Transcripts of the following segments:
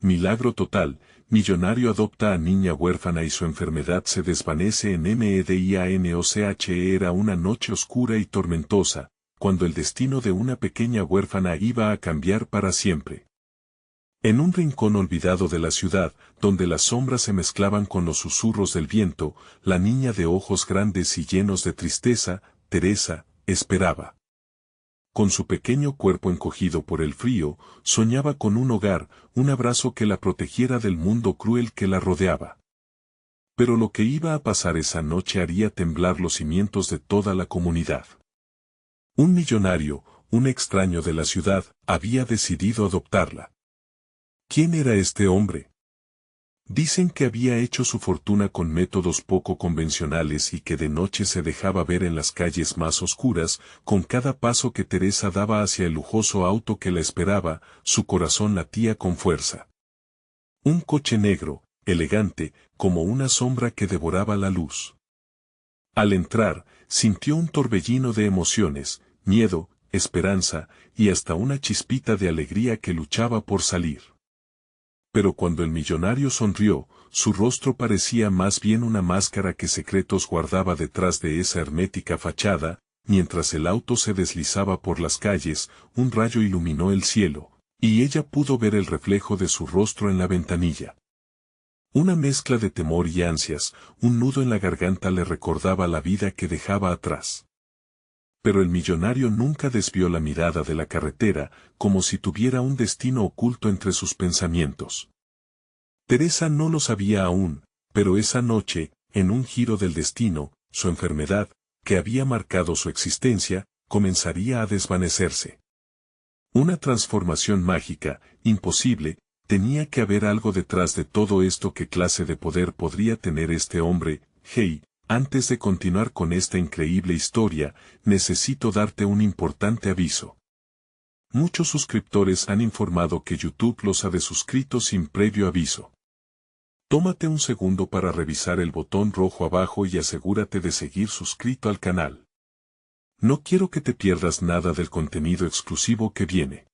Milagro total, millonario adopta a niña huérfana y su enfermedad se desvanece en Medianoche. Era una noche oscura y tormentosa, cuando el destino de una pequeña huérfana iba a cambiar para siempre. En un rincón olvidado de la ciudad, donde las sombras se mezclaban con los susurros del viento, la niña de ojos grandes y llenos de tristeza, Teresa, esperaba. Con su pequeño cuerpo encogido por el frío, soñaba con un hogar, un abrazo que la protegiera del mundo cruel que la rodeaba. Pero lo que iba a pasar esa noche haría temblar los cimientos de toda la comunidad. Un millonario, un extraño de la ciudad, había decidido adoptarla. ¿Quién era este hombre? Dicen que había hecho su fortuna con métodos poco convencionales y que de noche se dejaba ver en las calles más oscuras. Con cada paso que Teresa daba hacia el lujoso auto que la esperaba, su corazón latía con fuerza. Un coche negro, elegante, como una sombra que devoraba la luz. Al entrar, sintió un torbellino de emociones, miedo, esperanza, y hasta una chispita de alegría que luchaba por salir. Pero cuando el millonario sonrió, su rostro parecía más bien una máscara que secretos guardaba detrás de esa hermética fachada. Mientras el auto se deslizaba por las calles, un rayo iluminó el cielo, y ella pudo ver el reflejo de su rostro en la ventanilla. Una mezcla de temor y ansias, un nudo en la garganta le recordaba la vida que dejaba atrás. Pero el millonario nunca desvió la mirada de la carretera, como si tuviera un destino oculto entre sus pensamientos. Teresa no lo sabía aún, pero esa noche, en un giro del destino, su enfermedad, que había marcado su existencia, comenzaría a desvanecerse. Una transformación mágica, imposible. Tenía que haber algo detrás de todo esto. ¿Qué clase de poder podría tener este hombre? Hey, antes de continuar con esta increíble historia, necesito darte un importante aviso. Muchos suscriptores han informado que YouTube los ha desuscrito sin previo aviso. Tómate un segundo para revisar el botón rojo abajo y asegúrate de seguir suscrito al canal. No quiero que te pierdas nada del contenido exclusivo que viene.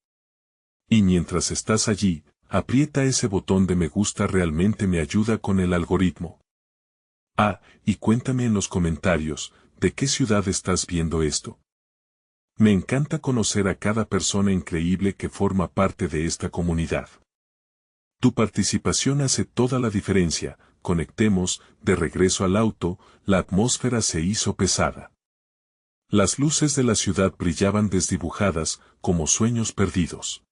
Y mientras estás allí, aprieta ese botón de me gusta, realmente me ayuda con el algoritmo. Y cuéntame en los comentarios, ¿de qué ciudad estás viendo esto? Me encanta conocer a cada persona increíble que forma parte de esta comunidad. Tu participación hace toda la diferencia. Conectemos. De regreso al auto, la atmósfera se hizo pesada. Las luces de la ciudad brillaban desdibujadas, como sueños perdidos.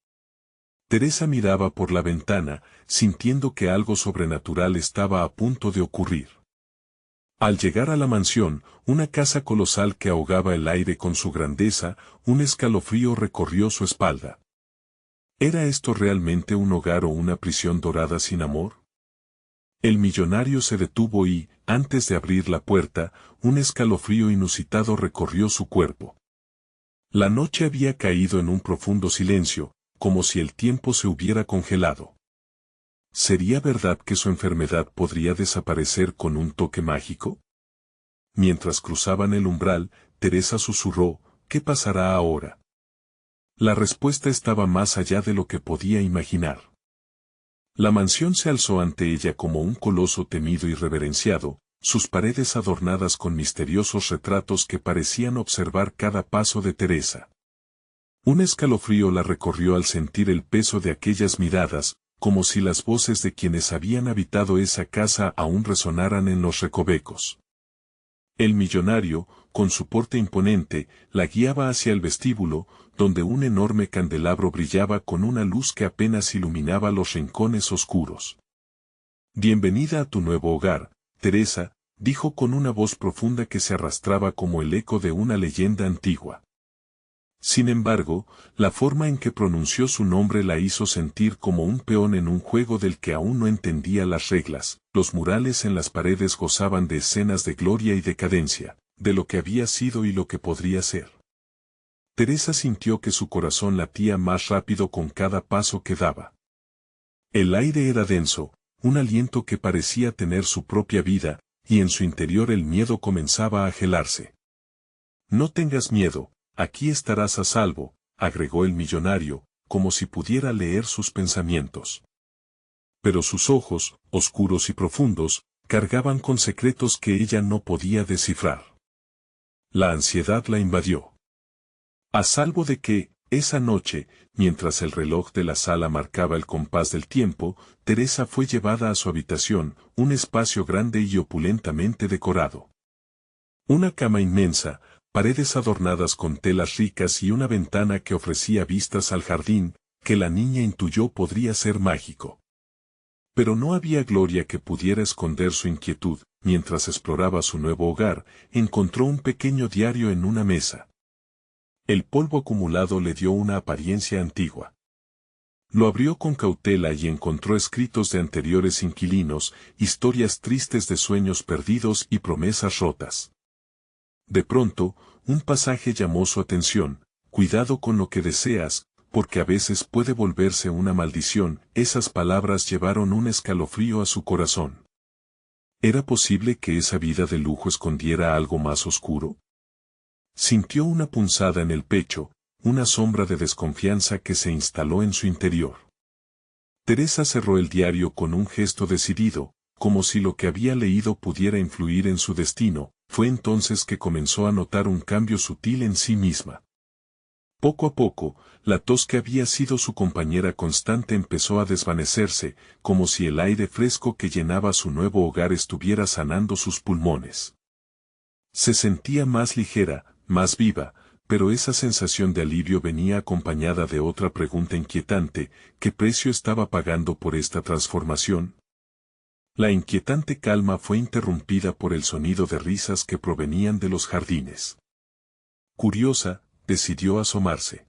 Teresa miraba por la ventana, sintiendo que algo sobrenatural estaba a punto de ocurrir. Al llegar a la mansión, una casa colosal que ahogaba el aire con su grandeza, un escalofrío recorrió su espalda. ¿Era esto realmente un hogar o una prisión dorada sin amor? El millonario se detuvo y, antes de abrir la puerta, un escalofrío inusitado recorrió su cuerpo. La noche había caído en un profundo silencio, como si el tiempo se hubiera congelado. ¿Sería verdad que su enfermedad podría desaparecer con un toque mágico? Mientras cruzaban el umbral, Teresa susurró, ¿qué pasará ahora? La respuesta estaba más allá de lo que podía imaginar. La mansión se alzó ante ella como un coloso temido y reverenciado, sus paredes adornadas con misteriosos retratos que parecían observar cada paso de Teresa. Un escalofrío la recorrió al sentir el peso de aquellas miradas, como si las voces de quienes habían habitado esa casa aún resonaran en los recovecos. El millonario, con su porte imponente, la guiaba hacia el vestíbulo, donde un enorme candelabro brillaba con una luz que apenas iluminaba los rincones oscuros. Bienvenida a tu nuevo hogar, Teresa, dijo con una voz profunda que se arrastraba como el eco de una leyenda antigua. Sin embargo, la forma en que pronunció su nombre la hizo sentir como un peón en un juego del que aún no entendía las reglas. Los murales en las paredes gozaban de escenas de gloria y decadencia, de lo que había sido y lo que podría ser. Teresa sintió que su corazón latía más rápido con cada paso que daba. El aire era denso, un aliento que parecía tener su propia vida, y en su interior el miedo comenzaba a gelarse. No tengas miedo. Aquí estarás a salvo, agregó el millonario, como si pudiera leer sus pensamientos. pero sus ojos, oscuros y profundos, cargaban con secretos que ella no podía descifrar. La ansiedad la invadió. A salvo de que, esa noche, mientras el reloj de la sala marcaba el compás del tiempo, Teresa fue llevada a su habitación, un espacio grande y opulentamente decorado. Una cama inmensa, paredes adornadas con telas ricas y una ventana que ofrecía vistas al jardín, que la niña intuyó podría ser mágico. Pero no había gloria que pudiera esconder su inquietud. Mientras exploraba su nuevo hogar, encontró un pequeño diario en una mesa. El polvo acumulado le dio una apariencia antigua. Lo abrió con cautela y encontró escritos de anteriores inquilinos, historias tristes de sueños perdidos y promesas rotas. De pronto, un pasaje llamó su atención: cuidado con lo que deseas, porque a veces puede volverse una maldición. Esas palabras llevaron un escalofrío a su corazón. ¿Era posible que esa vida de lujo escondiera algo más oscuro? Sintió una punzada en el pecho, una sombra de desconfianza que se instaló en su interior. Teresa cerró el diario con un gesto decidido, como si lo que había leído pudiera influir en su destino. Fue entonces que comenzó a notar un cambio sutil en sí misma. Poco a poco, la tos que había sido su compañera constante empezó a desvanecerse, como si el aire fresco que llenaba su nuevo hogar estuviera sanando sus pulmones. Se sentía más ligera, más viva, pero esa sensación de alivio venía acompañada de otra pregunta inquietante: ¿qué precio estaba pagando por esta transformación? La inquietante calma fue interrumpida por el sonido de risas que provenían de los jardines. Curiosa, decidió asomarse.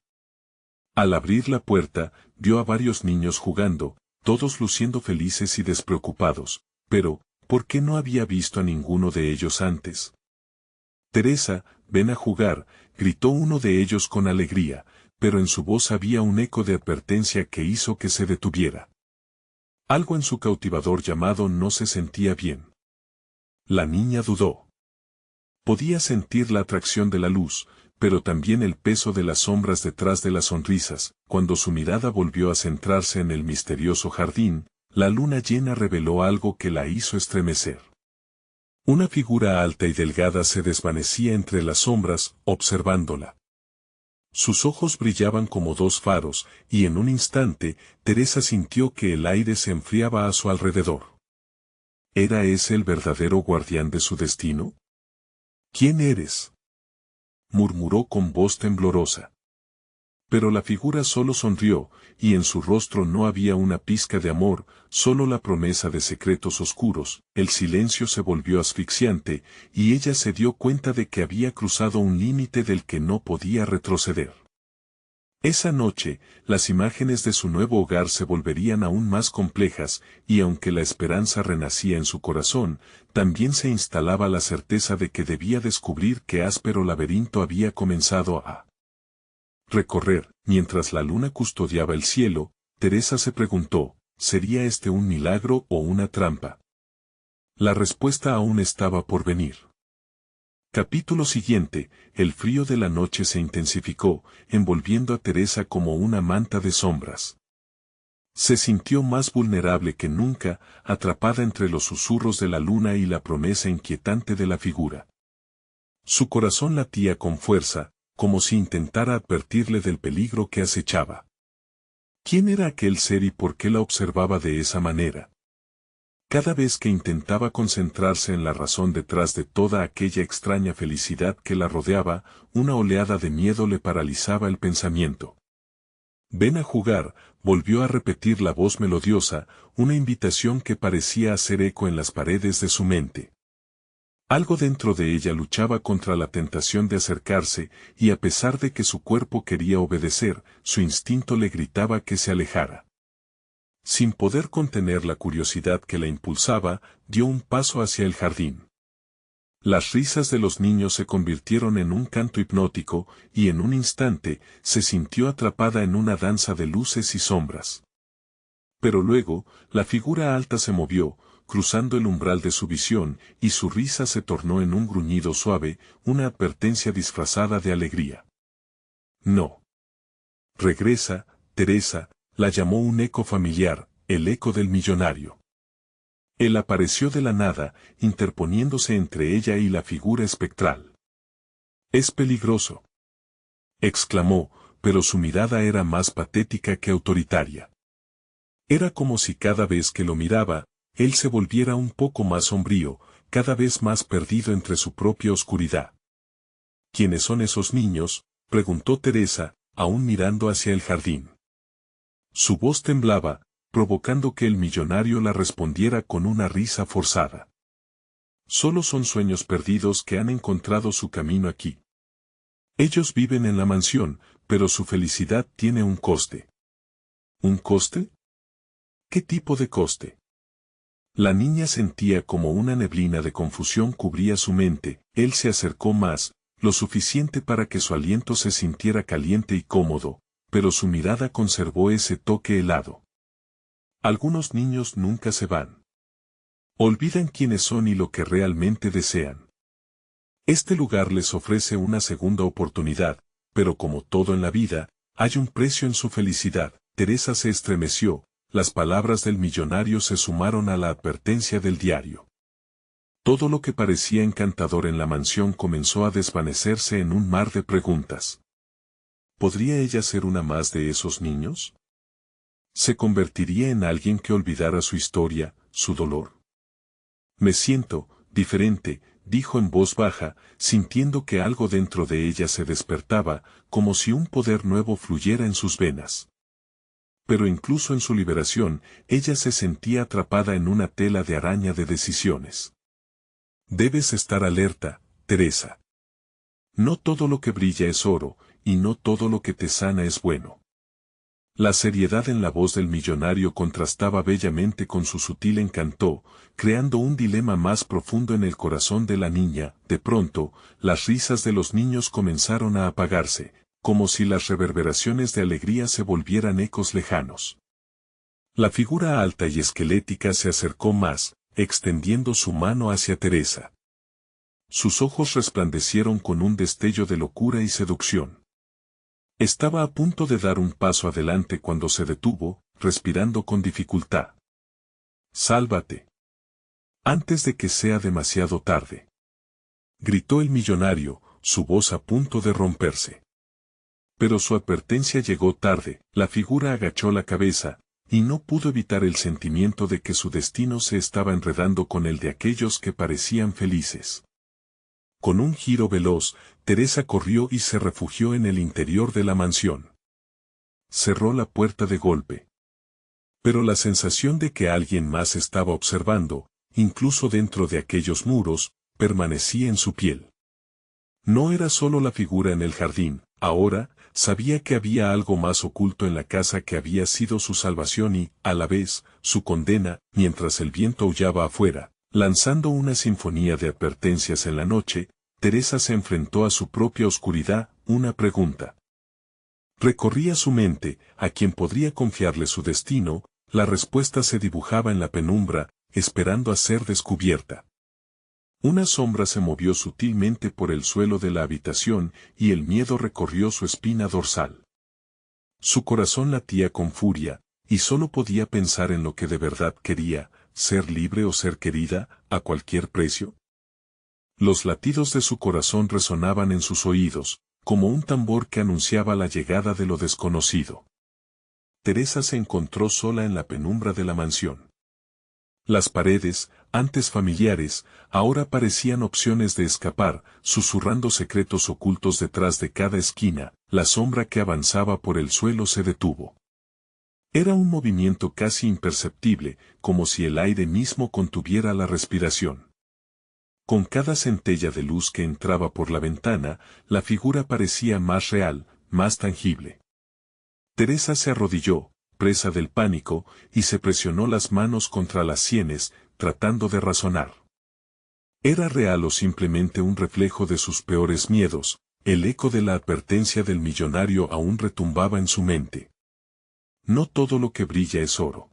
Al abrir la puerta, vio a varios niños jugando, todos luciendo felices y despreocupados, pero, ¿por qué no había visto a ninguno de ellos antes? Teresa, ven a jugar, gritó uno de ellos con alegría, pero en su voz había un eco de advertencia que hizo que se detuviera. Algo en su cautivador llamado no se sentía bien. La niña dudó. Podía sentir la atracción de la luz, pero también el peso de las sombras detrás de las sonrisas. Cuando su mirada volvió a centrarse en el misterioso jardín, la luna llena reveló algo que la hizo estremecer. Una figura alta y delgada se desvanecía entre las sombras, observándola. Sus ojos brillaban como dos faros, y en un instante, Teresa sintió que el aire se enfriaba a su alrededor. ¿Era ese el verdadero guardián de su destino? ¿Quién eres?, murmuró con voz temblorosa. Pero la figura solo sonrió, y en su rostro no había una pizca de amor, solo la promesa de secretos oscuros. El silencio se volvió asfixiante, y ella se dio cuenta de que había cruzado un límite del que no podía retroceder. Esa noche, las imágenes de su nuevo hogar se volverían aún más complejas, y aunque la esperanza renacía en su corazón, también se instalaba la certeza de que debía descubrir qué áspero laberinto había comenzado a recorrer. Mientras la luna custodiaba el cielo, Teresa se preguntó: ¿sería este un milagro o una trampa? La respuesta aún estaba por venir. Capítulo siguiente. El frío de la noche se intensificó, envolviendo a Teresa como una manta de sombras. Se sintió más vulnerable que nunca, atrapada entre los susurros de la luna y la promesa inquietante de la figura. Su corazón latía con fuerza, como si intentara advertirle del peligro que acechaba. ¿Quién era aquel ser y por qué la observaba de esa manera? Cada vez que intentaba concentrarse en la razón detrás de toda aquella extraña felicidad que la rodeaba, una oleada de miedo le paralizaba el pensamiento. Ven a jugar, volvió a repetir la voz melodiosa, una invitación que parecía hacer eco en las paredes de su mente. Algo dentro de ella luchaba contra la tentación de acercarse, y a pesar de que su cuerpo quería obedecer, su instinto le gritaba que se alejara. Sin poder contener la curiosidad que la impulsaba, dio un paso hacia el jardín. Las risas de los niños se convirtieron en un canto hipnótico, y en un instante, se sintió atrapada en una danza de luces y sombras. Pero luego, la figura alta se movió, cruzando el umbral de su visión, y su risa se tornó en un gruñido suave, una advertencia disfrazada de alegría. No. Regresa, Teresa, la llamó un eco familiar, el eco del millonario. Él apareció de la nada, interponiéndose entre ella y la figura espectral. «Es peligroso», exclamó, pero su mirada era más patética que autoritaria. Era como si cada vez que lo miraba, él se volviera un poco más sombrío, cada vez más perdido entre su propia oscuridad. «¿Quiénes son esos niños?», preguntó Teresa, aún mirando hacia el jardín. Su voz temblaba, provocando que el millonario la respondiera con una risa forzada. «Solo son sueños perdidos que han encontrado su camino aquí. Ellos viven en la mansión, pero su felicidad tiene un coste». «¿Un coste? ¿Qué tipo de coste?». La niña sentía como una neblina de confusión cubría su mente. Él se acercó más, lo suficiente para que su aliento se sintiera caliente y cómodo, pero su mirada conservó ese toque helado. «Algunos niños nunca se van. Olvidan quiénes son y lo que realmente desean. Este lugar les ofrece una segunda oportunidad, pero como todo en la vida, hay un precio en su felicidad». Teresa se estremeció, las palabras del millonario se sumaron a la advertencia del diario. Todo lo que parecía encantador en la mansión comenzó a desvanecerse en un mar de preguntas. ¿Podría ella ser una más de esos niños? ¿Se convertiría en alguien que olvidara su historia, su dolor? «Me siento diferente», dijo en voz baja, sintiendo que algo dentro de ella se despertaba, como si un poder nuevo fluyera en sus venas. Pero incluso en su liberación, ella se sentía atrapada en una tela de araña de decisiones. «Debes estar alerta, Teresa. No todo lo que brilla es oro, y no todo lo que te sana es bueno». La seriedad en la voz del millonario contrastaba bellamente con su sutil encanto, creando un dilema más profundo en el corazón de la niña. De pronto, las risas de los niños comenzaron a apagarse, como si las reverberaciones de alegría se volvieran ecos lejanos. La figura alta y esquelética se acercó más, extendiendo su mano hacia Teresa. Sus ojos resplandecieron con un destello de locura y seducción. Estaba a punto de dar un paso adelante cuando se detuvo, respirando con dificultad. «Sálvate. Antes de que sea demasiado tarde», gritó el millonario, su voz a punto de romperse. Pero su advertencia llegó tarde. La figura agachó la cabeza, y no pudo evitar el sentimiento de que su destino se estaba enredando con el de aquellos que parecían felices. Con un giro veloz, Teresa corrió y se refugió en el interior de la mansión. Cerró la puerta de golpe. Pero la sensación de que alguien más estaba observando, incluso dentro de aquellos muros, permanecía en su piel. No era solo la figura en el jardín, ahora, sabía que había algo más oculto en la casa que había sido su salvación y, a la vez, su condena. Mientras el viento aullaba afuera, lanzando una sinfonía de advertencias en la noche, Teresa se enfrentó a su propia oscuridad. Una pregunta recorría su mente: ¿a quién podría confiarle su destino? La respuesta se dibujaba en la penumbra, esperando a ser descubierta. Una sombra se movió sutilmente por el suelo de la habitación, y el miedo recorrió su espina dorsal. Su corazón latía con furia, y solo podía pensar en lo que de verdad quería: ser libre o ser querida, a cualquier precio. Los latidos de su corazón resonaban en sus oídos, como un tambor que anunciaba la llegada de lo desconocido. Teresa se encontró sola en la penumbra de la mansión. Las paredes, antes familiares, ahora parecían opciones de escapar, susurrando secretos ocultos detrás de cada esquina. La sombra que avanzaba por el suelo se detuvo. Era un movimiento casi imperceptible, como si el aire mismo contuviera la respiración. Con cada centella de luz que entraba por la ventana, la figura parecía más real, más tangible. Teresa se arrodilló, presa del pánico, y se presionó las manos contra las sienes, tratando de razonar. ¿Era real o simplemente un reflejo de sus peores miedos? El eco de la advertencia del millonario aún retumbaba en su mente. No todo lo que brilla es oro.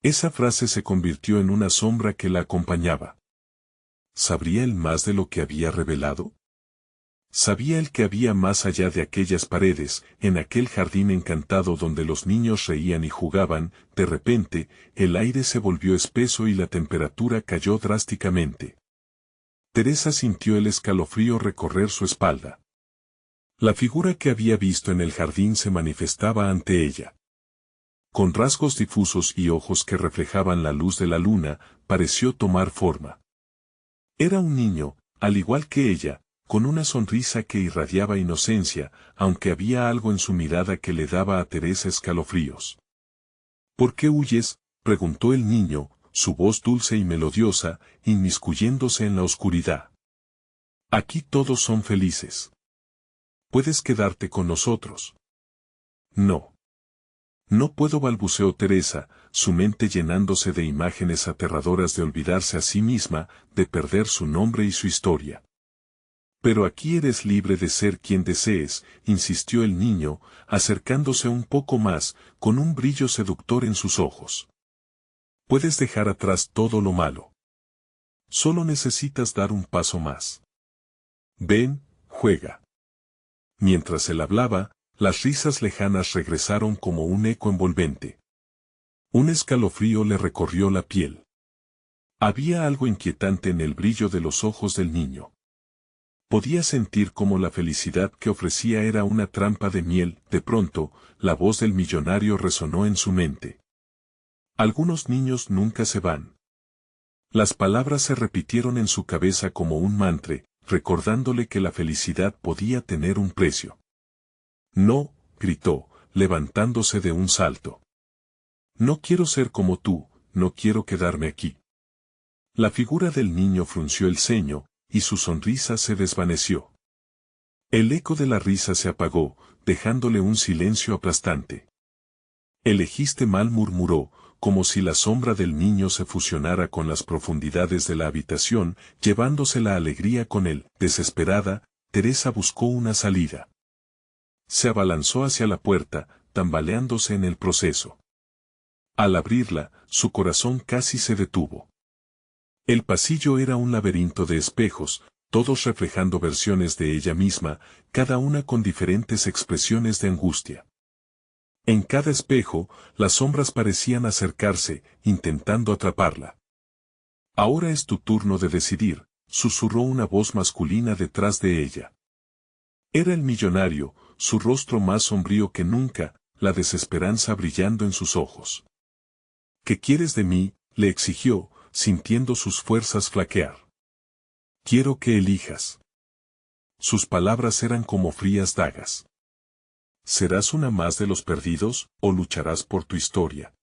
Esa frase se convirtió en una sombra que la acompañaba. ¿Sabría él más de lo que había revelado? Sabía él que había más allá de aquellas paredes, en aquel jardín encantado donde los niños reían y jugaban. De repente, el aire se volvió espeso y la temperatura cayó drásticamente. Teresa sintió el escalofrío recorrer su espalda. La figura que había visto en el jardín se manifestaba ante ella. Con rasgos difusos y ojos que reflejaban la luz de la luna, pareció tomar forma. Era un niño, al igual que ella, con una sonrisa que irradiaba inocencia, aunque había algo en su mirada que le daba a Teresa escalofríos. ¿Por qué huyes?, preguntó el niño, su voz dulce y melodiosa, inmiscuyéndose en la oscuridad. Aquí todos son felices. ¿Puedes quedarte con nosotros? No. No puedo, balbuceó Teresa, su mente llenándose de imágenes aterradoras de olvidarse a sí misma, de perder su nombre y su historia. Pero aquí eres libre de ser quien desees, insistió el niño, acercándose un poco más, con un brillo seductor en sus ojos. Puedes dejar atrás todo lo malo. Solo necesitas dar un paso más. Ven, juega. Mientras él hablaba, las risas lejanas regresaron como un eco envolvente. Un escalofrío le recorrió la piel. Había algo inquietante en el brillo de los ojos del niño. Podía sentir cómo la felicidad que ofrecía era una trampa de miel. De pronto, la voz del millonario resonó en su mente. Algunos niños nunca se van. Las palabras se repitieron en su cabeza como un mantra, recordándole que la felicidad podía tener un precio. No, gritó, levantándose de un salto. No quiero ser como tú, no quiero quedarme aquí. La figura del niño frunció el ceño, y su sonrisa se desvaneció. El eco de la risa se apagó, dejándole un silencio aplastante. Elegiste mal, murmuró, como si la sombra del niño se fusionara con las profundidades de la habitación, llevándose la alegría con él. Desesperada, Teresa buscó una salida. Se abalanzó hacia la puerta, tambaleándose en el proceso. Al abrirla, su corazón casi se detuvo. El pasillo era un laberinto de espejos, todos reflejando versiones de ella misma, cada una con diferentes expresiones de angustia. En cada espejo, las sombras parecían acercarse, intentando atraparla. Ahora es tu turno de decidir, susurró una voz masculina detrás de ella. Era el millonario, su rostro más sombrío que nunca, la desesperanza brillando en sus ojos. ¿Qué quieres de mí?, le exigió, sintiendo sus fuerzas flaquear. Quiero que elijas. Sus palabras eran como frías dagas. ¿Serás una más de los perdidos, o lucharás por tu historia?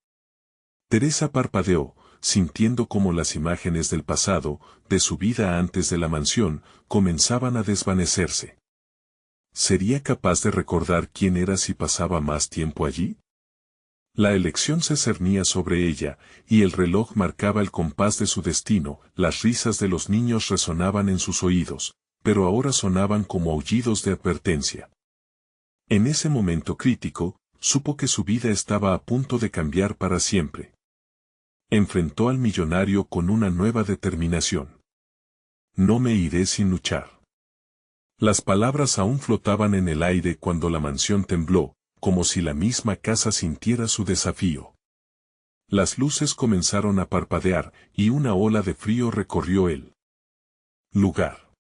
Teresa parpadeó, sintiendo cómo las imágenes del pasado, de su vida antes de la mansión, comenzaban a desvanecerse. ¿Sería capaz de recordar quién era si pasaba más tiempo allí? La elección se cernía sobre ella, y el reloj marcaba el compás de su destino. Las risas de los niños resonaban en sus oídos, pero ahora sonaban como aullidos de advertencia. En ese momento crítico, supo que su vida estaba a punto de cambiar para siempre. Enfrentó al millonario con una nueva determinación. No me iré sin luchar. Las palabras aún flotaban en el aire cuando la mansión tembló, como si la misma casa sintiera su desafío. Las luces comenzaron a parpadear, y una ola de frío recorrió el lugar.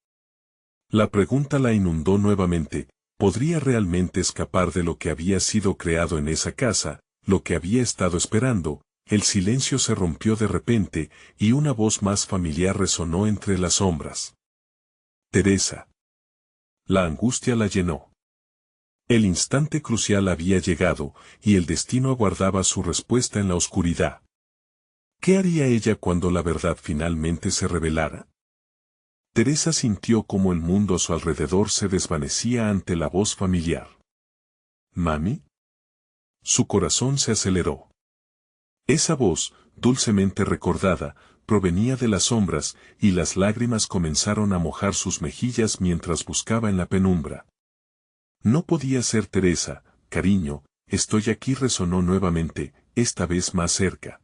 La pregunta la inundó nuevamente: ¿podría realmente escapar de lo que había sido creado en esa casa, lo que había estado esperando? El silencio se rompió de repente, y una voz más familiar resonó entre las sombras. Teresa. La angustia la llenó. El instante crucial había llegado, y el destino aguardaba su respuesta en la oscuridad. ¿Qué haría ella cuando la verdad finalmente se revelara? Teresa sintió como el mundo a su alrededor se desvanecía ante la voz familiar. ¿Mami? Su corazón se aceleró. Esa voz, dulcemente recordada, provenía de las sombras, y las lágrimas comenzaron a mojar sus mejillas mientras buscaba en la penumbra. No podía ser Teresa, cariño, estoy aquí, resonó nuevamente, esta vez más cerca.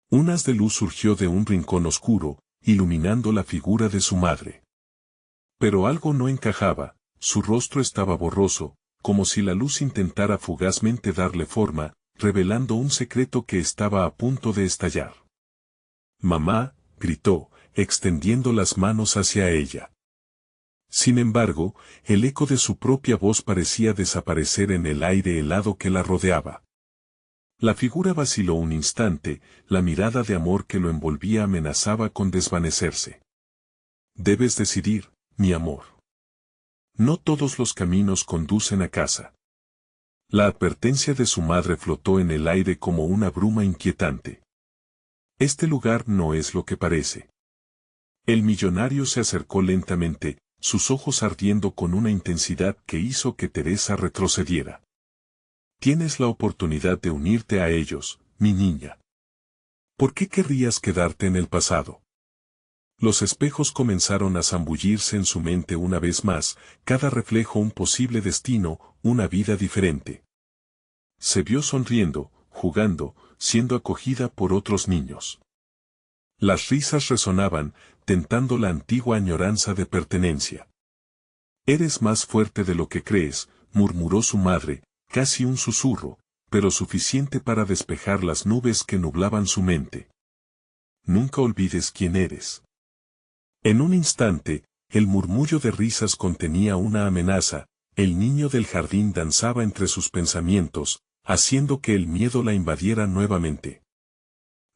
Un haz de luz surgió de un rincón oscuro, iluminando la figura de su madre. Pero algo no encajaba, su rostro estaba borroso, como si la luz intentara fugazmente darle forma, revelando un secreto que estaba a punto de estallar. «Mamá», gritó, extendiendo las manos hacia ella. Sin embargo, el eco de su propia voz parecía desaparecer en el aire helado que la rodeaba. La figura vaciló un instante, la mirada de amor que lo envolvía amenazaba con desvanecerse. «Debes decidir, mi amor. No todos los caminos conducen a casa». La advertencia de su madre flotó en el aire como una bruma inquietante. «Este lugar no es lo que parece». El millonario se acercó lentamente, sus ojos ardiendo con una intensidad que hizo que Teresa retrocediera. «Tienes la oportunidad de unirte a ellos, mi niña. ¿Por qué querrías quedarte en el pasado?». Los espejos comenzaron a zambullirse en su mente una vez más, cada reflejo un posible destino, una vida diferente. Se vio sonriendo, jugando, siendo acogida por otros niños. Las risas resonaban, tentando la antigua añoranza de pertenencia. «Eres más fuerte de lo que crees», murmuró su madre, casi un susurro, pero suficiente para despejar las nubes que nublaban su mente. «Nunca olvides quién eres». En un instante, el murmullo de risas contenía una amenaza, el niño del jardín danzaba entre sus pensamientos, haciendo que el miedo la invadiera nuevamente.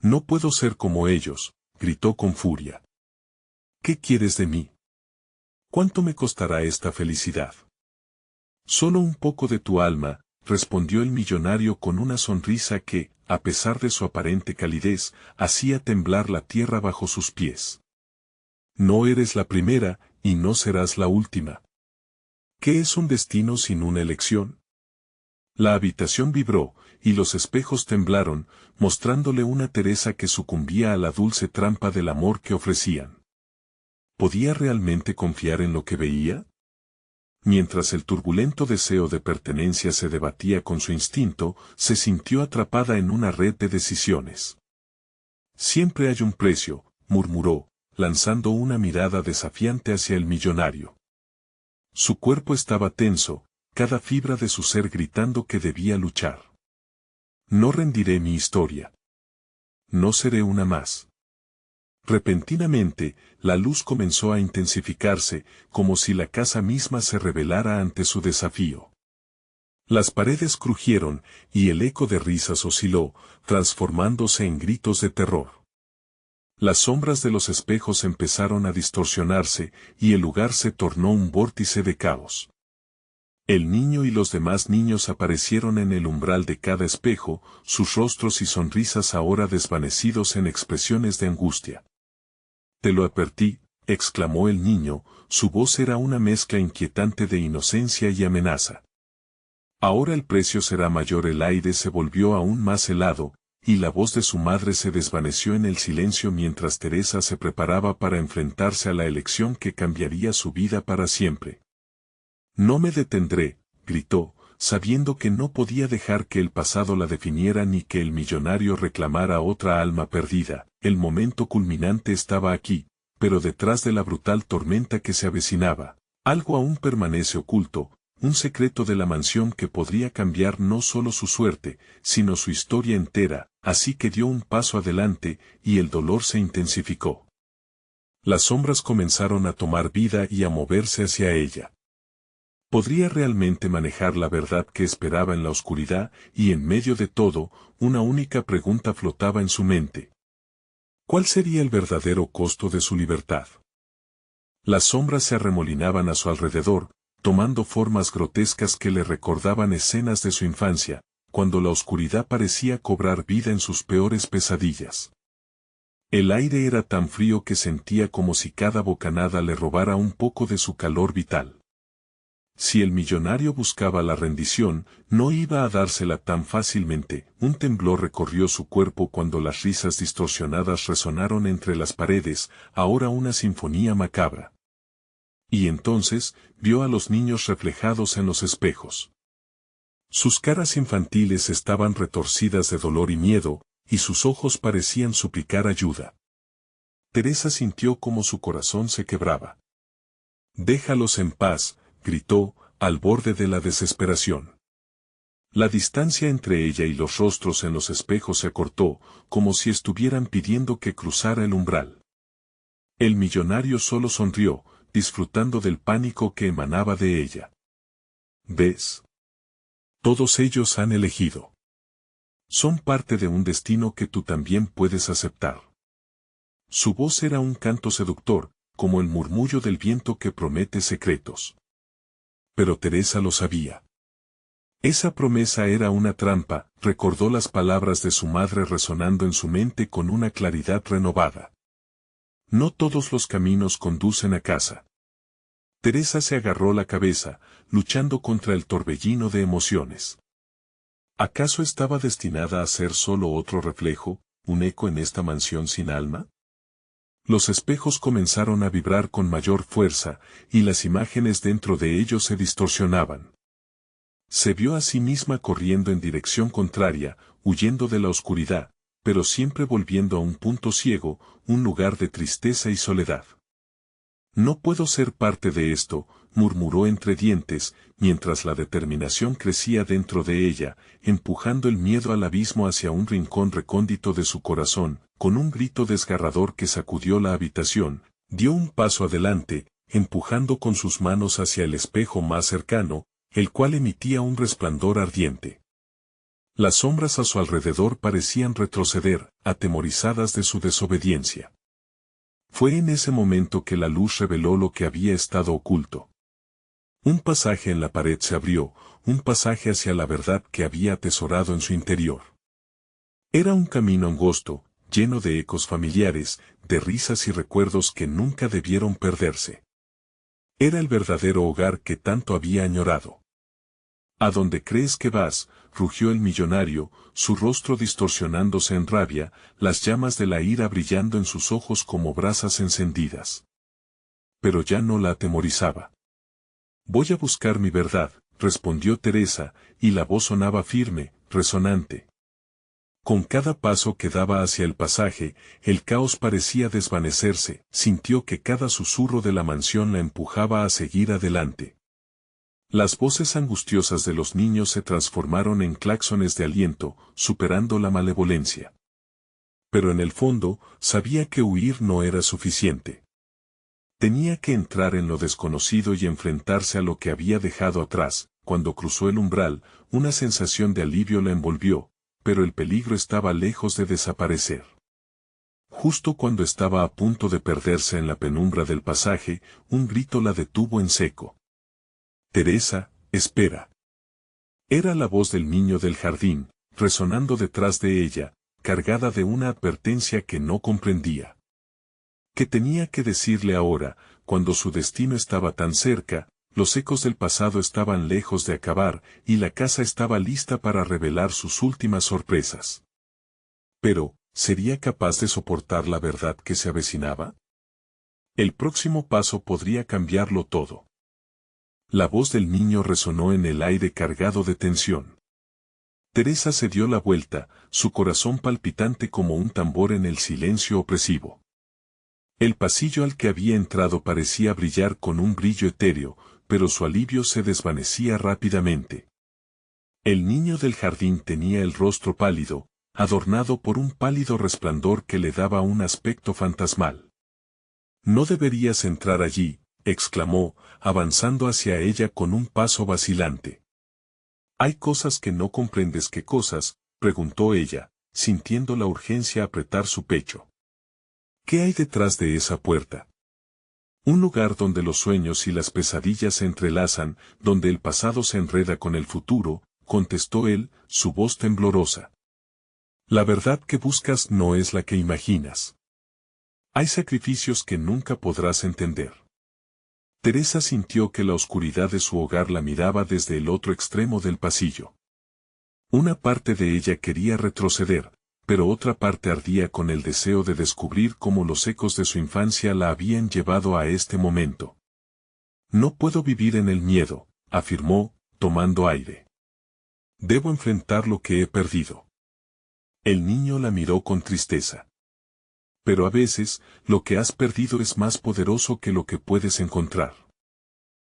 «No puedo ser como ellos», gritó con furia. «¿Qué quieres de mí? ¿Cuánto me costará esta felicidad?». «Solo un poco de tu alma», respondió el millonario con una sonrisa que, a pesar de su aparente calidez, hacía temblar la tierra bajo sus pies. «No eres la primera, y no serás la última». «¿Qué es un destino sin una elección?». La habitación vibró, y los espejos temblaron, mostrándole una Teresa que sucumbía a la dulce trampa del amor que ofrecían. ¿Podía realmente confiar en lo que veía? Mientras el turbulento deseo de pertenencia se debatía con su instinto, se sintió atrapada en una red de decisiones. «Siempre hay un precio», murmuró, lanzando una mirada desafiante hacia el millonario. Su cuerpo estaba tenso, cada fibra de su ser gritando que debía luchar. «No rendiré mi historia. No seré una más». Repentinamente, la luz comenzó a intensificarse, como si la casa misma se rebelara ante su desafío. Las paredes crujieron, y el eco de risas osciló, transformándose en gritos de terror. Las sombras de los espejos empezaron a distorsionarse, y el lugar se tornó un vórtice de caos. El niño y los demás niños aparecieron en el umbral de cada espejo, sus rostros y sonrisas ahora desvanecidos en expresiones de angustia. «Te lo advertí», exclamó el niño, su voz era una mezcla inquietante de inocencia y amenaza. «Ahora el precio será mayor». El aire se volvió aún más helado, y la voz de su madre se desvaneció en el silencio mientras Teresa se preparaba para enfrentarse a la elección que cambiaría su vida para siempre. «No me detendré», gritó, sabiendo que no podía dejar que el pasado la definiera ni que el millonario reclamara otra alma perdida. El momento culminante estaba aquí, pero detrás de la brutal tormenta que se avecinaba, algo aún permanece oculto, un secreto de la mansión que podría cambiar no solo su suerte, sino su historia entera, así que dio un paso adelante, y el dolor se intensificó. Las sombras comenzaron a tomar vida y a moverse hacia ella. ¿Podría realmente manejar la verdad que esperaba en la oscuridad? Y en medio de todo, una única pregunta flotaba en su mente. ¿Cuál sería el verdadero costo de su libertad? Las sombras se arremolinaban a su alrededor, tomando formas grotescas que le recordaban escenas de su infancia, cuando la oscuridad parecía cobrar vida en sus peores pesadillas. El aire era tan frío que sentía como si cada bocanada le robara un poco de su calor vital. Si el millonario buscaba la rendición, no iba a dársela tan fácilmente. Un temblor recorrió su cuerpo cuando las risas distorsionadas resonaron entre las paredes, ahora una sinfonía macabra. Y entonces, vio a los niños reflejados en los espejos. Sus caras infantiles estaban retorcidas de dolor y miedo, y sus ojos parecían suplicar ayuda. Teresa sintió como su corazón se quebraba. Déjalos en paz, gritó, al borde de la desesperación. La distancia entre ella y los rostros en los espejos se acortó, como si estuvieran pidiendo que cruzara el umbral. El millonario solo sonrió, disfrutando del pánico que emanaba de ella. ¿Ves? Todos ellos han elegido. Son parte de un destino que tú también puedes aceptar. Su voz era un canto seductor, como el murmullo del viento que promete secretos. Pero Teresa lo sabía. Esa promesa era una trampa, recordó las palabras de su madre resonando en su mente con una claridad renovada. No todos los caminos conducen a casa. Teresa se agarró la cabeza, luchando contra el torbellino de emociones. ¿Acaso estaba destinada a ser solo otro reflejo, un eco en esta mansión sin alma? Los espejos comenzaron a vibrar con mayor fuerza, y las imágenes dentro de ellos se distorsionaban. Se vio a sí misma corriendo en dirección contraria, huyendo de la oscuridad, pero siempre volviendo a un punto ciego, un lugar de tristeza y soledad. No puedo ser parte de esto, murmuró entre dientes, mientras la determinación crecía dentro de ella, empujando el miedo al abismo hacia un rincón recóndito de su corazón. Con un grito desgarrador que sacudió la habitación, dio un paso adelante, empujando con sus manos hacia el espejo más cercano, el cual emitía un resplandor ardiente. Las sombras a su alrededor parecían retroceder, atemorizadas de su desobediencia. Fue en ese momento que la luz reveló lo que había estado oculto. Un pasaje en la pared se abrió, un pasaje hacia la verdad que había atesorado en su interior. Era un camino angosto, lleno de ecos familiares, de risas y recuerdos que nunca debieron perderse. Era el verdadero hogar que tanto había añorado. ¿A dónde crees que vas?, rugió el millonario, su rostro distorsionándose en rabia, las llamas de la ira brillando en sus ojos como brasas encendidas. Pero ya no la atemorizaba. Voy a buscar mi verdad, respondió Teresa, y la voz sonaba firme, resonante. Con cada paso que daba hacia el pasaje, el caos parecía desvanecerse, sintió que cada susurro de la mansión la empujaba a seguir adelante. Las voces angustiosas de los niños se transformaron en claxones de aliento, superando la malevolencia. Pero en el fondo, sabía que huir no era suficiente. Tenía que entrar en lo desconocido y enfrentarse a lo que había dejado atrás. Cuando cruzó el umbral, una sensación de alivio la envolvió, pero el peligro estaba lejos de desaparecer. Justo cuando estaba a punto de perderse en la penumbra del pasaje, un grito la detuvo en seco. Teresa, espera. Era la voz del niño del jardín, resonando detrás de ella, cargada de una advertencia que no comprendía. ¿Qué tenía que decirle ahora, cuando su destino estaba tan cerca? Los ecos del pasado estaban lejos de acabar, y la casa estaba lista para revelar sus últimas sorpresas. Pero, ¿sería capaz de soportar la verdad que se avecinaba? El próximo paso podría cambiarlo todo. La voz del niño resonó en el aire cargado de tensión. Teresa se dio la vuelta, su corazón palpitante como un tambor en el silencio opresivo. El pasillo al que había entrado parecía brillar con un brillo etéreo, pero su alivio se desvanecía rápidamente. El niño del jardín tenía el rostro pálido, adornado por un pálido resplandor que le daba un aspecto fantasmal. «No deberías entrar allí», exclamó, avanzando hacia ella con un paso vacilante. «Hay cosas que no comprendes». «¿Qué cosas?», preguntó ella, sintiendo la urgencia apretar su pecho. «¿Qué hay detrás de esa puerta?». «Un lugar donde los sueños y las pesadillas se entrelazan, donde el pasado se enreda con el futuro», contestó él, su voz temblorosa. «La verdad que buscas no es la que imaginas. Hay sacrificios que nunca podrás entender». Teresa sintió que la oscuridad de su hogar la miraba desde el otro extremo del pasillo. Una parte de ella quería retroceder, pero otra parte ardía con el deseo de descubrir cómo los ecos de su infancia la habían llevado a este momento. «No puedo vivir en el miedo», afirmó, tomando aire. «Debo enfrentar lo que he perdido». El niño la miró con tristeza. «Pero a veces, lo que has perdido es más poderoso que lo que puedes encontrar».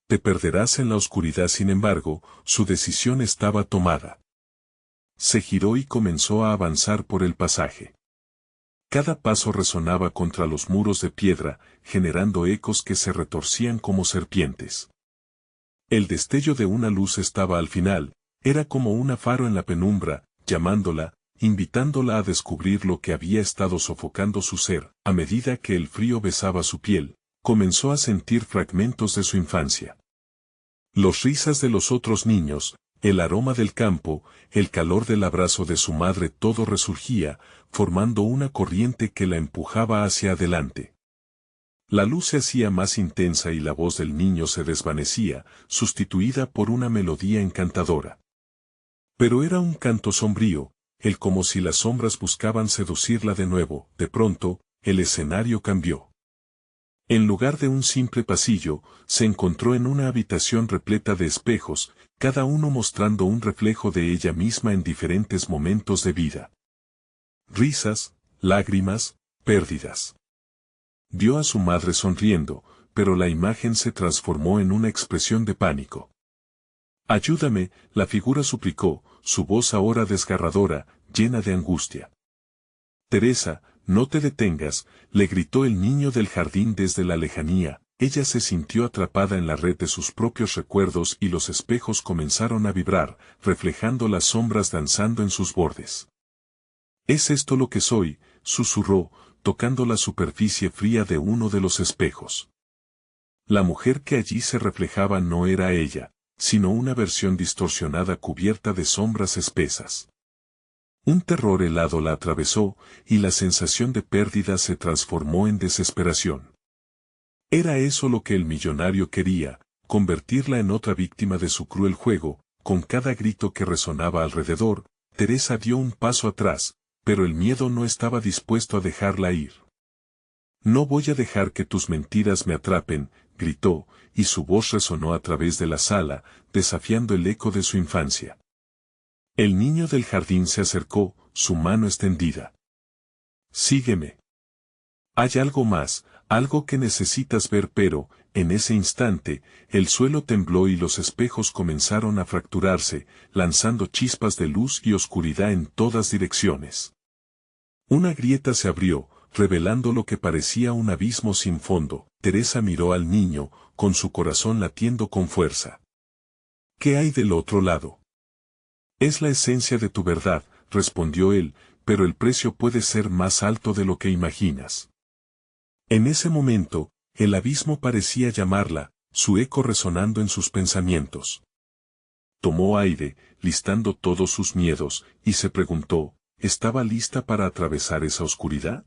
Te perderás en la oscuridad. Sin embargo, su decisión estaba tomada. Se giró y comenzó a avanzar por el pasaje. Cada paso resonaba contra los muros de piedra, generando ecos que se retorcían como serpientes. El destello de una luz estaba al final, era como un faro en la penumbra, llamándola, invitándola a descubrir lo que había estado sofocando su ser. A medida que el frío besaba su piel, comenzó a sentir fragmentos de su infancia. Los risas de los otros niños, el aroma del campo, el calor del abrazo de su madre, todo resurgía, formando una corriente que la empujaba hacia adelante. La luz se hacía más intensa y la voz del niño se desvanecía, sustituida por una melodía encantadora. Pero era un canto sombrío, como si las sombras buscaban seducirla de nuevo. De pronto, el escenario cambió. En lugar de un simple pasillo, se encontró en una habitación repleta de espejos, cada uno mostrando un reflejo de ella misma en diferentes momentos de vida. Risas, lágrimas, pérdidas. Vio a su madre sonriendo, pero la imagen se transformó en una expresión de pánico. «Ayúdame», la figura suplicó, su voz ahora desgarradora, llena de angustia. «Teresa, no te detengas», le gritó el niño del jardín desde la lejanía. Ella se sintió atrapada en la red de sus propios recuerdos y los espejos comenzaron a vibrar, reflejando las sombras danzando en sus bordes. «¿Es esto lo que soy?», susurró, tocando la superficie fría de uno de los espejos. La mujer que allí se reflejaba no era ella, sino una versión distorsionada cubierta de sombras espesas. Un terror helado la atravesó, y la sensación de pérdida se transformó en desesperación. Era eso lo que el millonario quería, convertirla en otra víctima de su cruel juego. Con cada grito que resonaba alrededor, Teresa dio un paso atrás, pero el miedo no estaba dispuesto a dejarla ir. «No voy a dejar que tus mentiras me atrapen», gritó, y su voz resonó a través de la sala, desafiando el eco de su infancia. El niño del jardín se acercó, su mano extendida. «Sígueme. Hay algo más, algo que necesitas ver», pero, en ese instante, el suelo tembló y los espejos comenzaron a fracturarse, lanzando chispas de luz y oscuridad en todas direcciones. Una grieta se abrió, revelando lo que parecía un abismo sin fondo. Teresa miró al niño, con su corazón latiendo con fuerza. «¿Qué hay del otro lado?». «Es la esencia de tu verdad», respondió él, «pero el precio puede ser más alto de lo que imaginas». En ese momento, el abismo parecía llamarla, su eco resonando en sus pensamientos. Tomó aire, listando todos sus miedos, y se preguntó, ¿estaba lista para atravesar esa oscuridad?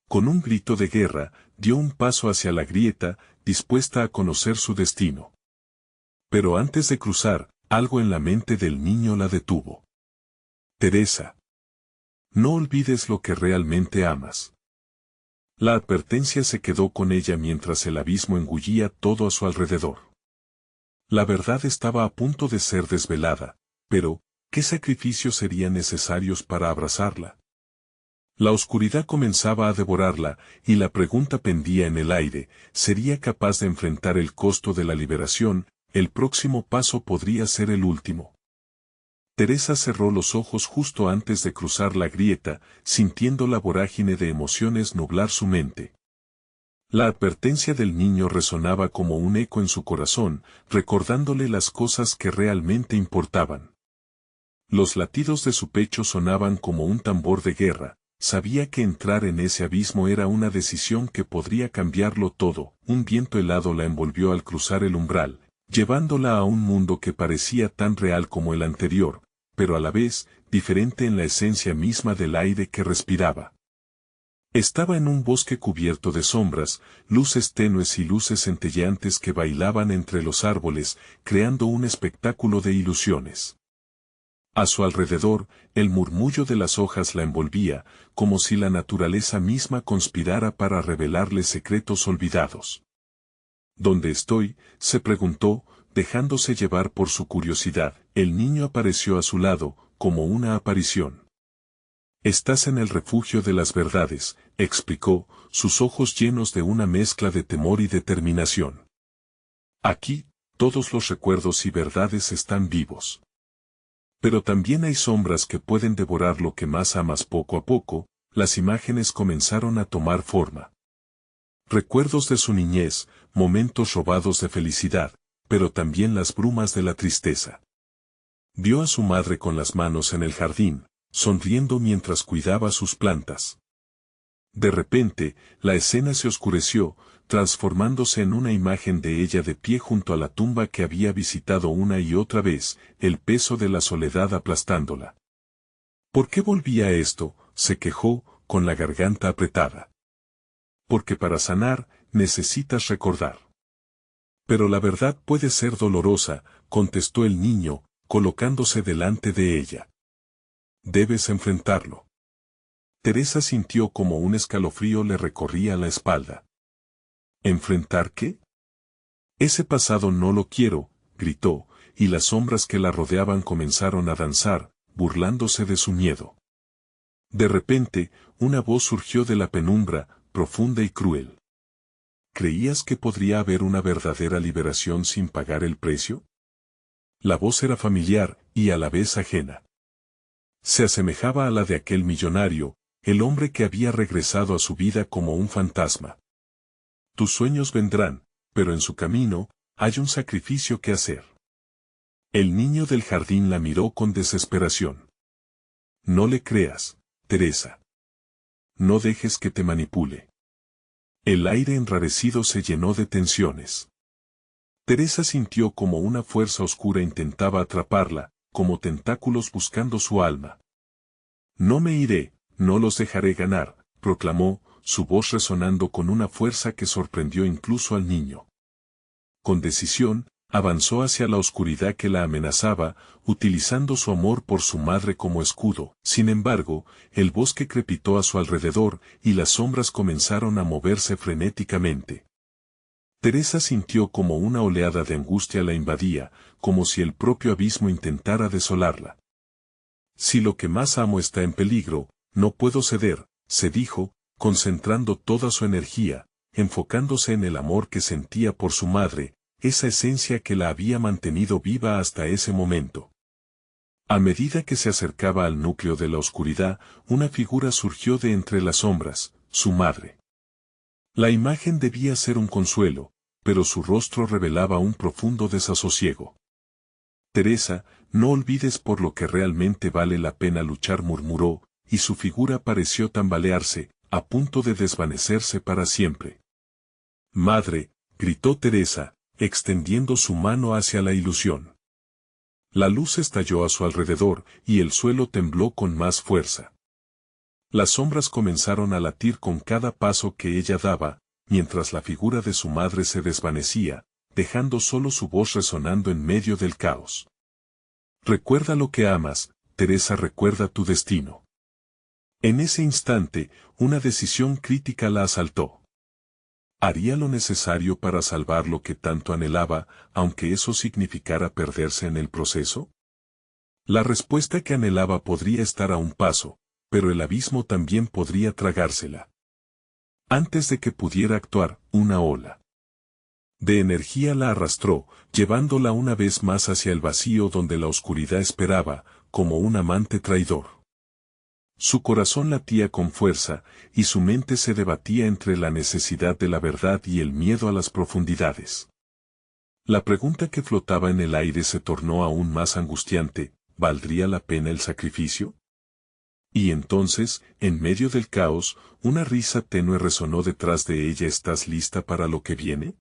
Con un grito de guerra, dio un paso hacia la grieta, dispuesta a conocer su destino. Pero antes de cruzar, algo en la mente del niño la detuvo. «Teresa. No olvides lo que realmente amas». La advertencia se quedó con ella mientras el abismo engullía todo a su alrededor. La verdad estaba a punto de ser desvelada, pero, ¿qué sacrificios serían necesarios para abrazarla? La oscuridad comenzaba a devorarla, y la pregunta pendía en el aire, ¿sería capaz de enfrentar el costo de la liberación? El próximo paso podría ser el último. Teresa cerró los ojos justo antes de cruzar la grieta, sintiendo la vorágine de emociones nublar su mente. La advertencia del niño resonaba como un eco en su corazón, recordándole las cosas que realmente importaban. Los latidos de su pecho sonaban como un tambor de guerra. Sabía que entrar en ese abismo era una decisión que podría cambiarlo todo. Un viento helado la envolvió al cruzar el umbral, llevándola a un mundo que parecía tan real como el anterior, pero a la vez, diferente en la esencia misma del aire que respiraba. Estaba en un bosque cubierto de sombras, luces tenues y luces centelleantes que bailaban entre los árboles, creando un espectáculo de ilusiones. A su alrededor, el murmullo de las hojas la envolvía, como si la naturaleza misma conspirara para revelarle secretos olvidados. «¿Dónde estoy?», se preguntó, dejándose llevar por su curiosidad. El niño apareció a su lado, como una aparición. «Estás en el refugio de las verdades», explicó, sus ojos llenos de una mezcla de temor y determinación. Aquí, todos los recuerdos y verdades están vivos. Pero también hay sombras que pueden devorar lo que más amas poco a poco. Las imágenes comenzaron a tomar forma. Recuerdos de su niñez, momentos robados de felicidad, pero también las brumas de la tristeza. Vio a su madre con las manos en el jardín, sonriendo mientras cuidaba sus plantas. De repente, la escena se oscureció, transformándose en una imagen de ella de pie junto a la tumba que había visitado una y otra vez, el peso de la soledad aplastándola. ¿Por qué volvía a esto?, se quejó, con la garganta apretada. Porque para sanar, necesitas recordar. Pero la verdad puede ser dolorosa, contestó el niño, colocándose delante de ella. Debes enfrentarlo. Teresa sintió como un escalofrío le recorría la espalda. ¿Enfrentar qué? Ese pasado no lo quiero, gritó, y las sombras que la rodeaban comenzaron a danzar, burlándose de su miedo. De repente, una voz surgió de la penumbra, profunda y cruel. ¿Creías que podría haber una verdadera liberación sin pagar el precio? La voz era familiar, y a la vez ajena. Se asemejaba a la de aquel millonario, el hombre que había regresado a su vida como un fantasma. Tus sueños vendrán, pero en su camino, hay un sacrificio que hacer. El niño del jardín la miró con desesperación. No le creas, Teresa. No dejes que te manipule. El aire enrarecido se llenó de tensiones. Teresa sintió como una fuerza oscura intentaba atraparla, como tentáculos buscando su alma. No me iré, no los dejaré ganar, proclamó, su voz resonando con una fuerza que sorprendió incluso al niño. Con decisión, avanzó hacia la oscuridad que la amenazaba, utilizando su amor por su madre como escudo. Sin embargo, el bosque crepitó a su alrededor, y las sombras comenzaron a moverse frenéticamente. Teresa sintió como una oleada de angustia la invadía, como si el propio abismo intentara desolarla. Si lo que más amo está en peligro, no puedo ceder, se dijo, concentrando toda su energía, enfocándose en el amor que sentía por su madre, esa esencia que la había mantenido viva hasta ese momento. A medida que se acercaba al núcleo de la oscuridad, una figura surgió de entre las sombras, su madre. La imagen debía ser un consuelo, pero su rostro revelaba un profundo desasosiego. Teresa, no olvides por lo que realmente vale la pena luchar, murmuró, y su figura pareció tambalearse, a punto de desvanecerse para siempre. Madre, gritó Teresa, extendiendo su mano hacia la ilusión. La luz estalló a su alrededor, y el suelo tembló con más fuerza. Las sombras comenzaron a latir con cada paso que ella daba, mientras la figura de su madre se desvanecía, dejando solo su voz resonando en medio del caos. Recuerda lo que amas, Teresa, recuerda tu destino. En ese instante, una decisión crítica la asaltó. ¿Haría lo necesario para salvar lo que tanto anhelaba, aunque eso significara perderse en el proceso? La respuesta que anhelaba podría estar a un paso, pero el abismo también podría tragársela. Antes de que pudiera actuar, una ola de energía la arrastró, llevándola una vez más hacia el vacío donde la oscuridad esperaba, como un amante traidor. Su corazón latía con fuerza, y su mente se debatía entre la necesidad de la verdad y el miedo a las profundidades. La pregunta que flotaba en el aire se tornó aún más angustiante: ¿valdría la pena el sacrificio? Y entonces, en medio del caos, una risa tenue resonó detrás de ella. ¿Estás lista para lo que viene?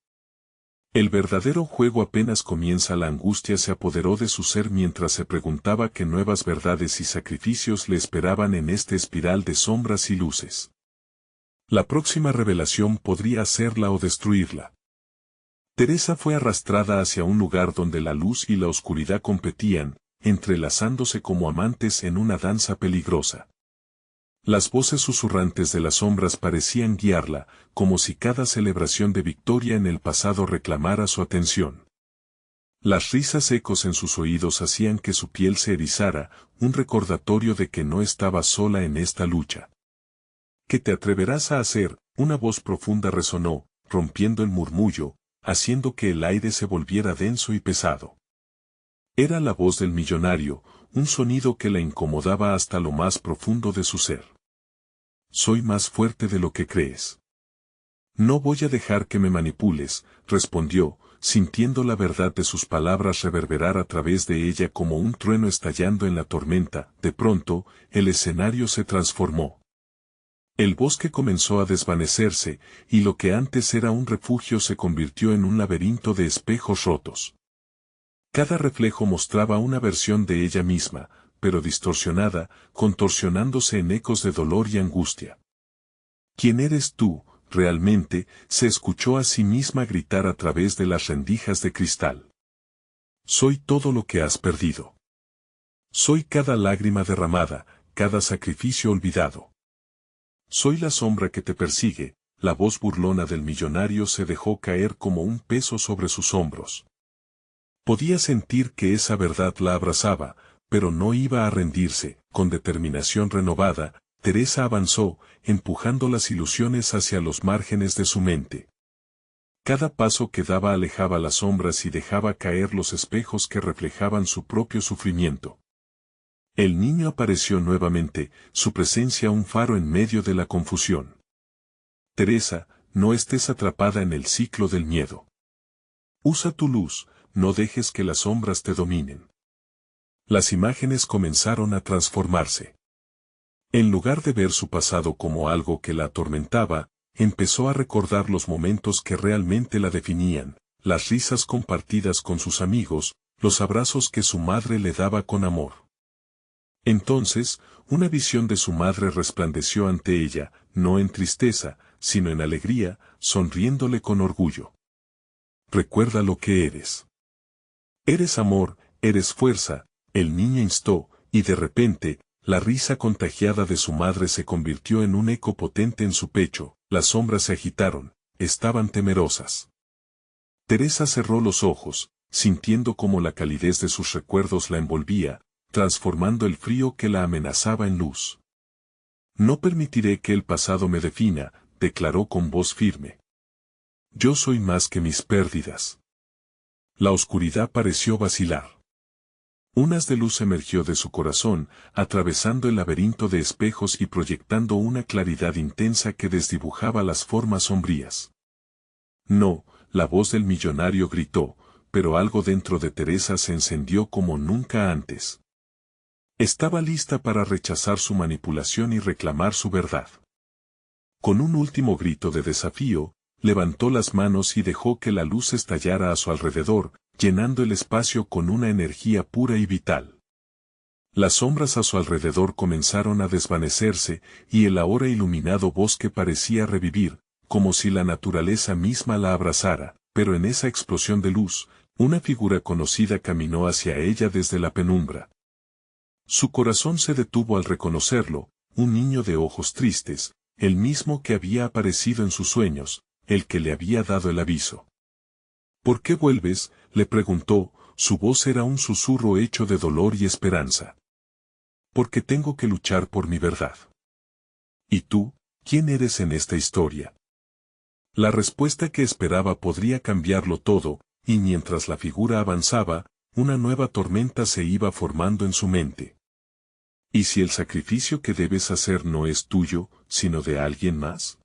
El verdadero juego apenas comienza. La angustia se apoderó de su ser mientras se preguntaba qué nuevas verdades y sacrificios le esperaban en este espiral de sombras y luces. La próxima revelación podría hacerla o destruirla. Teresa fue arrastrada hacia un lugar donde la luz y la oscuridad competían, entrelazándose como amantes en una danza peligrosa. Las voces susurrantes de las sombras parecían guiarla, como si cada celebración de victoria en el pasado reclamara su atención. Las risas ecos en sus oídos hacían que su piel se erizara, un recordatorio de que no estaba sola en esta lucha. ¿Qué te atreverás a hacer? Una voz profunda resonó, rompiendo el murmullo. haciendo que el aire se volviera denso y pesado. Era la voz del millonario, un sonido que la incomodaba hasta lo más profundo de su ser. Soy más fuerte de lo que crees. No voy a dejar que me manipules, respondió, sintiendo la verdad de sus palabras reverberar a través de ella como un trueno estallando en la tormenta. De pronto, el escenario se transformó. El bosque comenzó a desvanecerse, y lo que antes era un refugio se convirtió en un laberinto de espejos rotos. Cada reflejo mostraba una versión de ella misma, pero distorsionada, contorsionándose en ecos de dolor y angustia. ¿Quién eres tú, realmente?, se escuchó a sí misma gritar a través de las rendijas de cristal. Soy todo lo que has perdido. Soy cada lágrima derramada, cada sacrificio olvidado. Soy la sombra que te persigue. La voz burlona del millonario se dejó caer como un peso sobre sus hombros. Podía sentir que esa verdad la abrazaba, pero no iba a rendirse. Con determinación renovada, Teresa avanzó, empujando las ilusiones hacia los márgenes de su mente. Cada paso que daba alejaba las sombras y dejaba caer los espejos que reflejaban su propio sufrimiento. El niño apareció nuevamente, su presencia un faro en medio de la confusión. Teresa, no estés atrapada en el ciclo del miedo. Usa tu luz, no dejes que las sombras te dominen. Las imágenes comenzaron a transformarse. En lugar de ver su pasado como algo que la atormentaba, empezó a recordar los momentos que realmente la definían, las risas compartidas con sus amigos, los abrazos que su madre le daba con amor. Entonces, una visión de su madre resplandeció ante ella, no en tristeza, sino en alegría, sonriéndole con orgullo. Recuerda lo que eres. Eres amor, eres fuerza, el niño instó, y de repente, la risa contagiada de su madre se convirtió en un eco potente en su pecho, las sombras se agitaron, estaban temerosas. Teresa cerró los ojos, sintiendo cómo la calidez de sus recuerdos la envolvía, transformando el frío que la amenazaba en luz. No permitiré que el pasado me defina, declaró con voz firme. Yo soy más que mis pérdidas. La oscuridad pareció vacilar. Un haz de luz emergió de su corazón, atravesando el laberinto de espejos y proyectando una claridad intensa que desdibujaba las formas sombrías. No, la voz del millonario gritó, pero algo dentro de Teresa se encendió como nunca antes. Estaba lista para rechazar su manipulación y reclamar su verdad. Con un último grito de desafío, levantó las manos y dejó que la luz estallara a su alrededor, llenando el espacio con una energía pura y vital. Las sombras a su alrededor comenzaron a desvanecerse, y el ahora iluminado bosque parecía revivir, como si la naturaleza misma la abrazara, pero en esa explosión de luz, una figura conocida caminó hacia ella desde la penumbra. Su corazón se detuvo al reconocerlo, un niño de ojos tristes, el mismo que había aparecido en sus sueños, el que le había dado el aviso. ¿Por qué vuelves?, le preguntó, su voz era un susurro hecho de dolor y esperanza. Porque tengo que luchar por mi verdad. ¿Y tú, quién eres en esta historia? La respuesta que esperaba podría cambiarlo todo, y mientras la figura avanzaba, una nueva tormenta se iba formando en su mente. ¿Y si el sacrificio que debes hacer no es tuyo, sino de alguien más?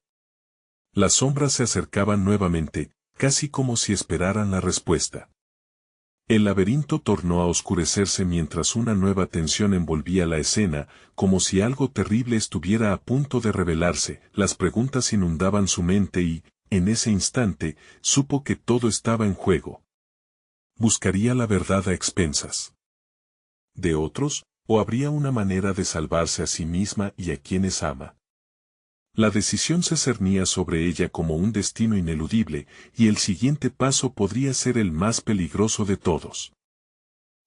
Las sombras se acercaban nuevamente, casi como si esperaran la respuesta. El laberinto tornó a oscurecerse mientras una nueva tensión envolvía la escena, como si algo terrible estuviera a punto de revelarse. Las preguntas inundaban su mente y, en ese instante, supo que todo estaba en juego. ¿Buscaría la verdad a expensas de otros, o habría una manera de salvarse a sí misma y a quienes ama? La decisión se cernía sobre ella como un destino ineludible, y el siguiente paso podría ser el más peligroso de todos.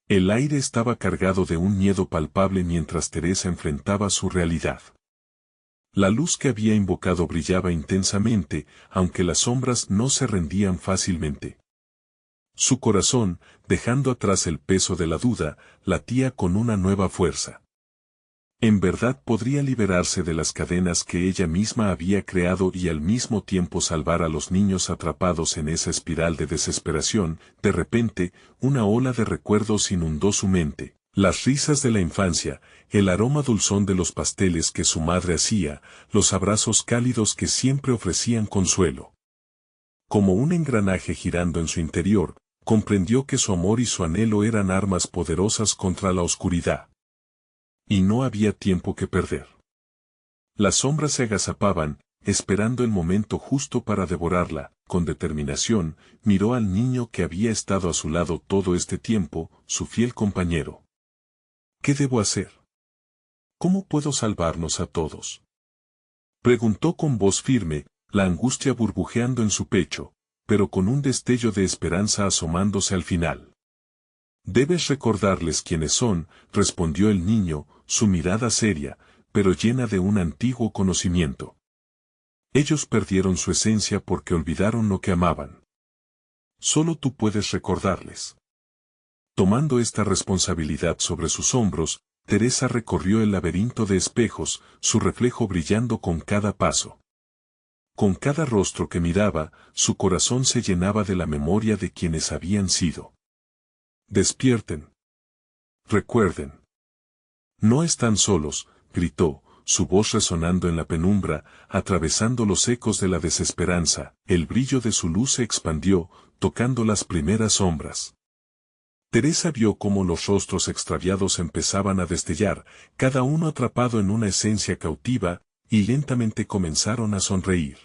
El aire estaba cargado de un miedo palpable mientras Teresa enfrentaba su realidad. La luz que había invocado brillaba intensamente, aunque las sombras no se rendían fácilmente. Su corazón, dejando atrás el peso de la duda, latía con una nueva fuerza. En verdad podría liberarse de las cadenas que ella misma había creado y al mismo tiempo salvar a los niños atrapados en esa espiral de desesperación. De repente, una ola de recuerdos inundó su mente. Las risas de la infancia, el aroma dulzón de los pasteles que su madre hacía, los abrazos cálidos que siempre ofrecían consuelo. Como un engranaje girando en su interior, comprendió que su amor y su anhelo eran armas poderosas contra la oscuridad. Y no había tiempo que perder. Las sombras se agazapaban, esperando el momento justo para devorarla. Con determinación, miró al niño que había estado a su lado todo este tiempo, su fiel compañero. ¿Qué debo hacer? ¿Cómo puedo salvarnos a todos? Preguntó con voz firme, la angustia burbujeando en su pecho, pero con un destello de esperanza asomándose al final. Debes recordarles quiénes son, respondió el niño, su mirada seria, pero llena de un antiguo conocimiento. Ellos perdieron su esencia porque olvidaron lo que amaban. Solo tú puedes recordarles. Tomando esta responsabilidad sobre sus hombros, Teresa recorrió el laberinto de espejos, su reflejo brillando con cada paso. Con cada rostro que miraba, su corazón se llenaba de la memoria de quienes habían sido. Despierten. Recuerden. No están solos, gritó, su voz resonando en la penumbra, atravesando los ecos de la desesperanza. El brillo de su luz se expandió, tocando las primeras sombras. Teresa vio cómo los rostros extraviados empezaban a destellar, cada uno atrapado en una esencia cautiva, y lentamente comenzaron a sonreír.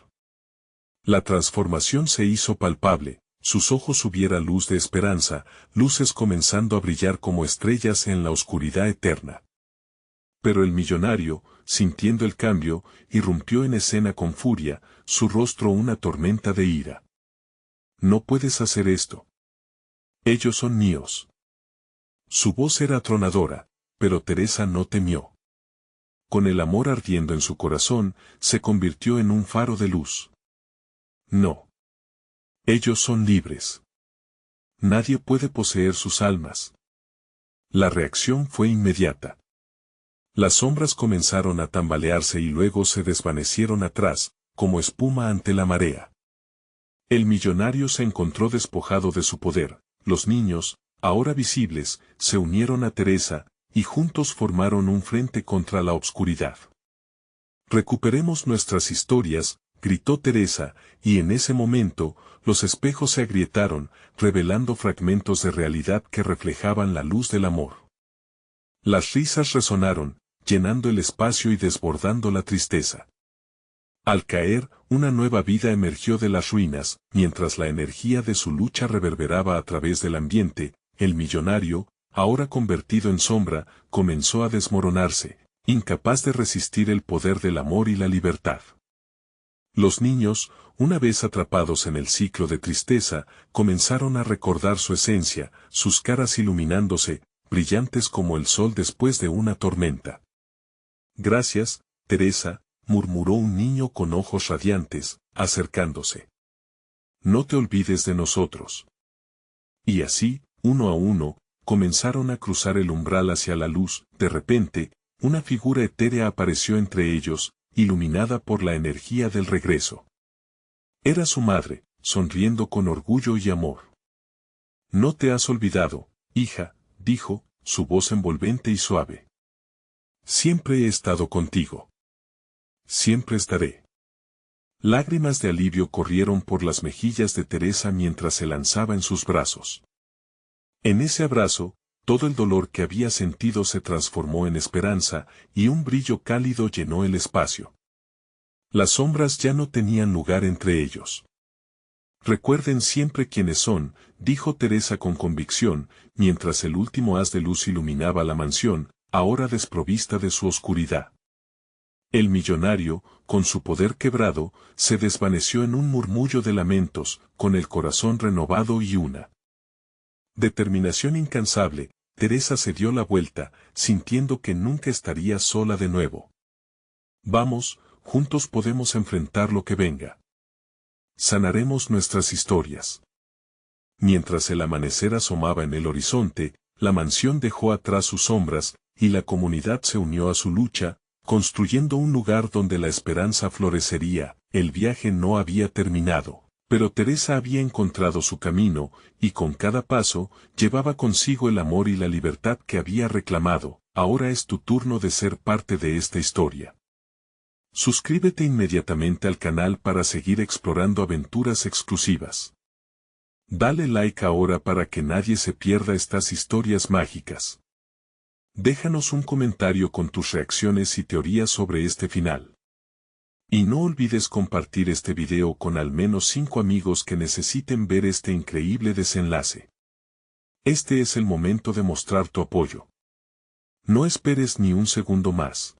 La transformación se hizo palpable. Sus ojos hubiera luz de esperanza, luces comenzando a brillar como estrellas en la oscuridad eterna. Pero el millonario, sintiendo el cambio, irrumpió en escena con furia, su rostro una tormenta de ira. No puedes hacer esto. Ellos son míos. Su voz era atronadora, pero Teresa no temió. Con el amor ardiendo en su corazón, se convirtió en un faro de luz. No. Ellos son libres. Nadie puede poseer sus almas. La reacción fue inmediata. Las sombras comenzaron a tambalearse y luego se desvanecieron atrás, como espuma ante la marea. El millonario se encontró despojado de su poder. Los niños, ahora visibles, se unieron a Teresa, y juntos formaron un frente contra la obscuridad. Recuperemos nuestras historias, gritó Teresa, y en ese momento, los espejos se agrietaron, revelando fragmentos de realidad que reflejaban la luz del amor. Las risas resonaron, llenando el espacio y desbordando la tristeza. Al caer, una nueva vida emergió de las ruinas, mientras la energía de su lucha reverberaba a través del ambiente. El millonario, ahora convertido en sombra, comenzó a desmoronarse, incapaz de resistir el poder del amor y la libertad. Los niños, una vez atrapados en el ciclo de tristeza, comenzaron a recordar su esencia, sus caras iluminándose, brillantes como el sol después de una tormenta. Gracias, Teresa, murmuró un niño con ojos radiantes, acercándose. No te olvides de nosotros. Y así, uno a uno, comenzaron a cruzar el umbral hacia la luz. De repente, una figura etérea apareció entre ellos, iluminada por la energía del regreso. Era su madre, sonriendo con orgullo y amor. No te has olvidado, hija, dijo, su voz envolvente y suave. Siempre he estado contigo. Siempre estaré. Lágrimas de alivio corrieron por las mejillas de Teresa mientras se lanzaba en sus brazos. En ese abrazo, todo el dolor que había sentido se transformó en esperanza, y un brillo cálido llenó el espacio. Las sombras ya no tenían lugar entre ellos. Recuerden siempre quiénes son, dijo Teresa con convicción, mientras el último haz de luz iluminaba la mansión, ahora desprovista de su oscuridad. El millonario, con su poder quebrado, se desvaneció en un murmullo de lamentos, con el corazón renovado y una determinación incansable. Teresa se dio la vuelta, sintiendo que nunca estaría sola de nuevo. Vamos, juntos podemos enfrentar lo que venga. Sanaremos nuestras historias. Mientras el amanecer asomaba en el horizonte, la mansión dejó atrás sus sombras, y la comunidad se unió a su lucha, construyendo un lugar donde la esperanza florecería. El viaje no había terminado, pero Teresa había encontrado su camino, y con cada paso, llevaba consigo el amor y la libertad que había reclamado. Ahora es tu turno de ser parte de esta historia. Suscríbete inmediatamente al canal para seguir explorando aventuras exclusivas. Dale like ahora para que nadie se pierda estas historias mágicas. Déjanos un comentario con tus reacciones y teorías sobre este final. Y no olvides compartir este video con al menos 5 amigos que necesiten ver este increíble desenlace. Este es el momento de mostrar tu apoyo. No esperes ni un segundo más.